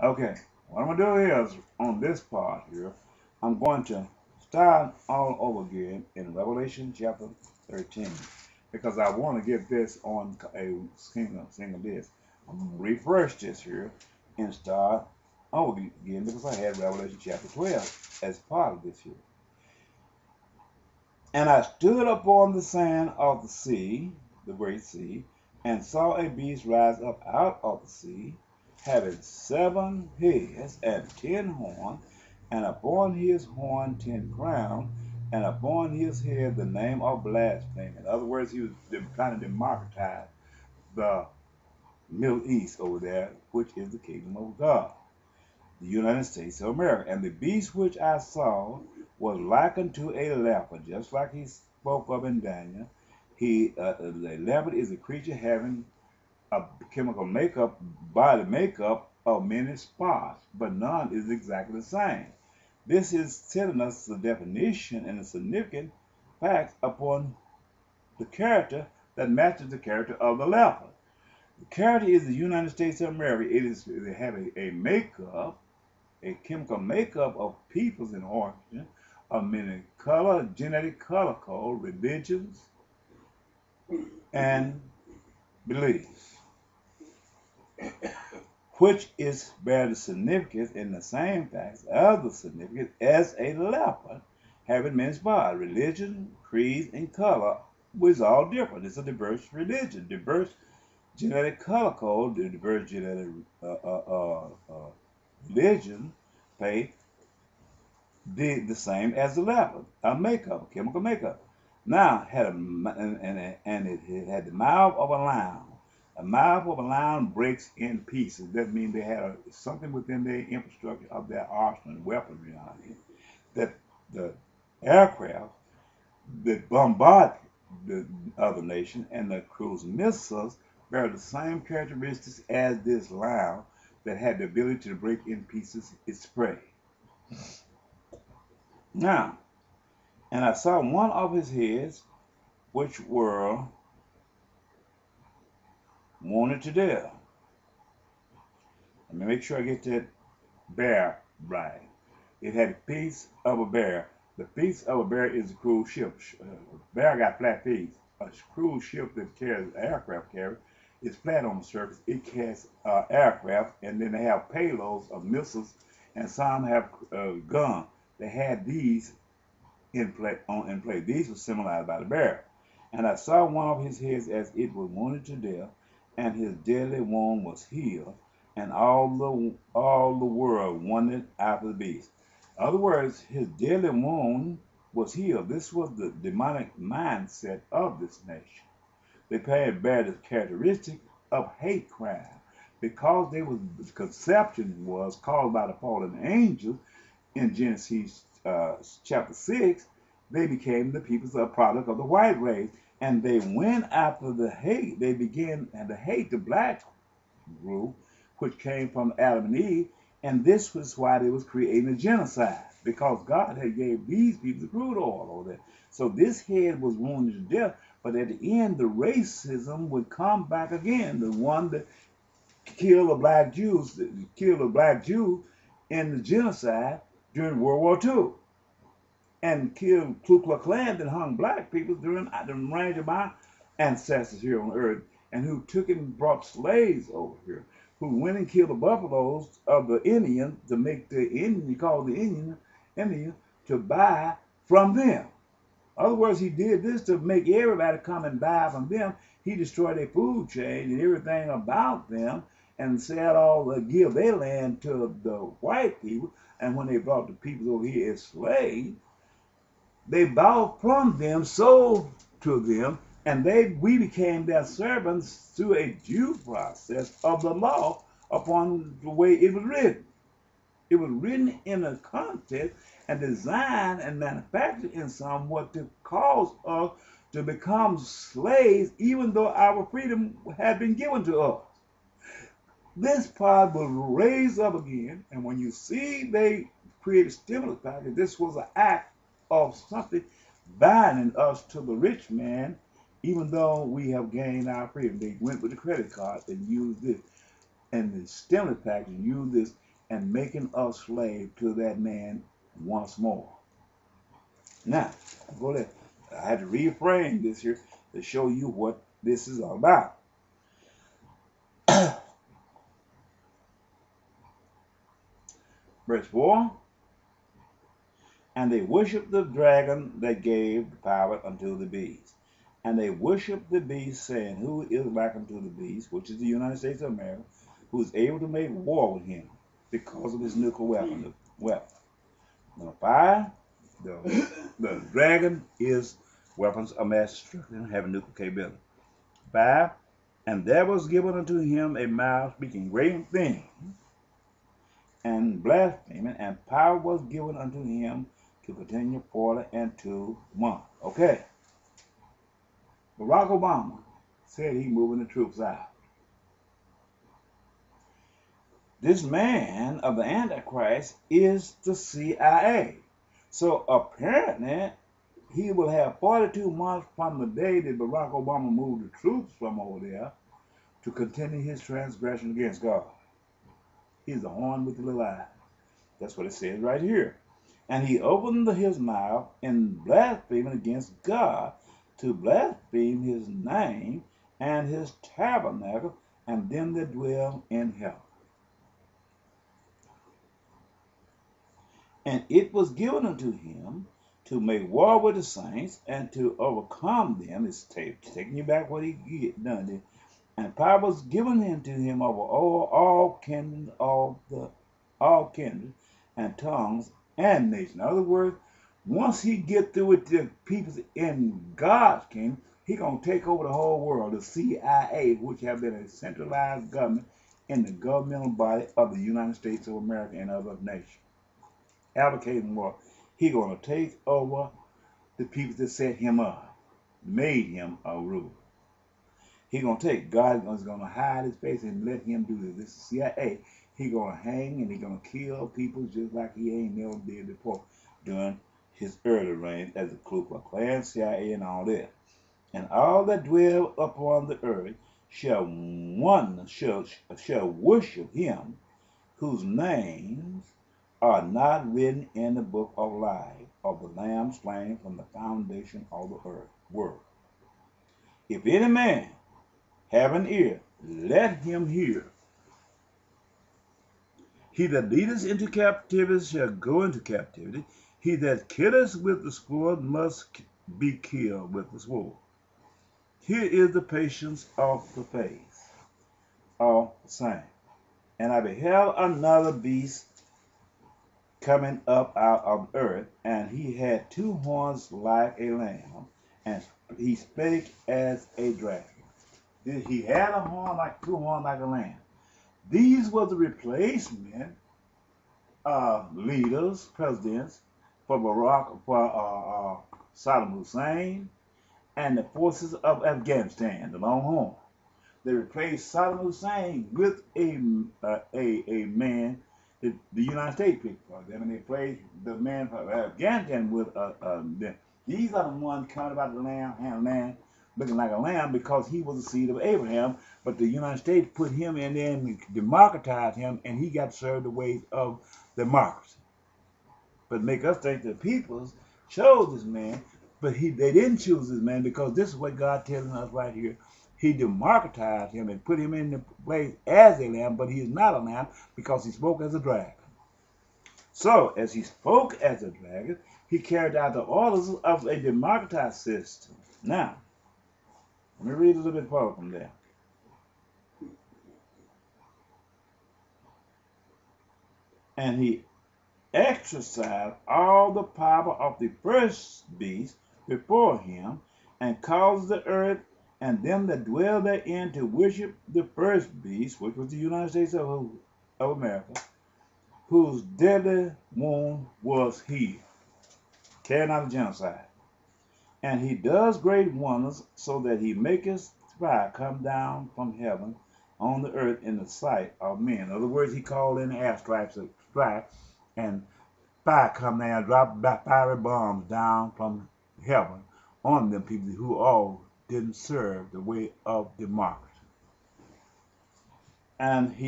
Okay, what I'm going to do here is on this part here, I'm going to start all over again in Revelation chapter 13 because I want to get this on a single disc. I'm going to refresh this here and start over again because I had Revelation chapter 12 as part of this here. And I stood upon the sand of the sea, the great sea, and saw a beast rise up out of the sea, having 7 heads and 10 horns, and upon his horn 10 crowns, and upon his head the name of blasphemy. In other words, he was trying to democratize the Middle East over there, which is the kingdom of God, the United States of America. And the beast which I saw was likened to a leopard, just like he spoke of in Daniel. The leopard is a creature having a chemical makeup, body makeup of many spots, but none is exactly the same. This is telling us the definition and the significant facts upon the character that matches the character of the leopard. The character is the United States of America. It have a makeup, a chemical makeup of peoples in origin, of many color, genetic color code, religions, and beliefs, which is bear the significance in the same facts of the significance as a leopard, having many spots, religion, creed, and color, which is all different. It's a diverse religion, diverse genetic color code, the diverse genetic religion, faith, the same as the leopard, a makeup, chemical makeup. Now had a and it had the mouth of a lion. A mouth of a lion breaks in pieces. That means they had something within their infrastructure of their arsenal and weaponry on it that the aircraft that bombard the other nation and the cruise missiles bear the same characteristics as this lion that had the ability to break in pieces its prey. Now, and I saw one of his heads, which were wounded to death. Let me make sure I get that bear right. It had a piece of a bear. The piece of a bear is a cruise ship. Bear got flat feet. A cruise ship that carries aircraft carrier is flat on the surface. It carries aircraft, and then they have payloads of missiles, and some have guns. They had these in play. These were symbolized by the bear. And I saw one of his heads as it was wounded to death, and his deadly wound was healed, and all the world wondered after the beast. In other words, his deadly wound was healed. This was the demonic mindset of this nation. They bear the characteristic of hate crime because they was the conception was caused by the fallen angels in Genesis chapter 6, they became the people's product of the white race. And they went after the hate. They began to hate the black group, which came from Adam and Eve. And this was why they was creating a genocide, because God had gave these people the crude oil over there. So this head was wounded to death, but at the end, the racism would come back again. The one that killed the black Jews, killed the black Jew in the genocide during World War II, and killed Ku Klux Klan that hung black people during the range of my ancestors here on earth, and who took and brought slaves over here, who went and killed the buffaloes of the Indian to make the Indian, called the Indian, to buy from them. In other words, he did this to make everybody come and buy from them. He destroyed their food chain and everything about them, and said give their land to the white people. And when they brought the people over here as slaves, they bought from them, sold to them, and we became their servants through a due process of the law upon the way it was written. It was written in a context and designed and manufactured in somewhat to cause us to become slaves, even though our freedom had been given to us. This part was raised up again, and when you see they created stimulus package, this was an act of something binding us to the rich man, even though we have gained our freedom. They went with the credit card and used this, and the stimulus package used this, and making us slave to that man once more. Now, go there. I had to reframe this here to show you what this is all about. Verse 4. And they worshiped the dragon that gave the power unto the beast. And they worshiped the beast, saying, Who is like unto the beast, which is the United States of America, who is able to make war with him because of his nuclear weapon. Number 5, the dragon is weapons of mass destruction, having nuclear capability. 5, and there was given unto him a mouth speaking great things and blaspheming, and power was given unto him to continue 42 months. Okay. Barack Obama said he's moving the troops out. This man of the Antichrist is the CIA. So apparently, he will have 42 months from the day that Barack Obama moved the troops from over there to continue his transgression against God. He's the horn with the little eye. That's what it says right here. And he opened his mouth in blaspheming against God, to blaspheme his name and his tabernacle and them that dwell in heaven. And it was given unto him to make war with the saints and to overcome them. It's taking you back what he done. And power was given unto him over all kindred, all kindred and tongues and nations. In other words, once he get through with the people in God's kingdom, he gonna take over the whole world. The CIA, which have been a centralized government in the governmental body of the United States of America and other nations. Advocating war, he gonna take over the people that set him up, made him a ruler. He gonna take God is gonna hide his face and let him do this. This is CIA. He gonna hang and he gonna kill people just like he ain't never did before during his early reign as a Ku Klux Klan, CIA, and all that. And all that dwell upon the earth shall worship him, whose names are not written in the book of life of the Lamb slain from the foundation of the earth world. If any man have an ear, let him hear. He that leadeth into captivity shall go into captivity. He that killeth with the sword must be killed with the sword. Here is the patience of the faith of the saints. And I beheld another beast coming up out of the earth, and he had 2 horns like a lamb, and he spake as a dragon. He had a horn like 2 horns like a lamb. These were the replacement leaders, presidents for Saddam Hussein and the forces of Afghanistan, the long horn. They replaced Saddam Hussein with a man that the United States picked for them, and they replaced the man from Afghanistan with them. These are the ones coming about the lamb, looking like a lamb because he was the seed of Abraham, but the United States put him in there and democratized him, and he got served the ways of democracy. But make us think the peoples chose this man, but they didn't choose this man because this is what God telling us right here. He democratized him and put him in the place as a lamb, but he is not a lamb because he spoke as a dragon. So, as he spoke as a dragon, he carried out the orders of a democratized system. Now, let me read a little bit further from there. And he exercised all the power of the first beast before him, and caused the earth and them that dwell therein to worship the first beast, which was the United States of America, whose deadly wound was healed, carrying out a genocide. And he does great wonders, so that he maketh fire come down from heaven on the earth in the sight of men. In other words, he called in the airstrikes of strike, and fire come down, drop fiery bombs down from heaven on them people who all didn't serve the way of democracy. And he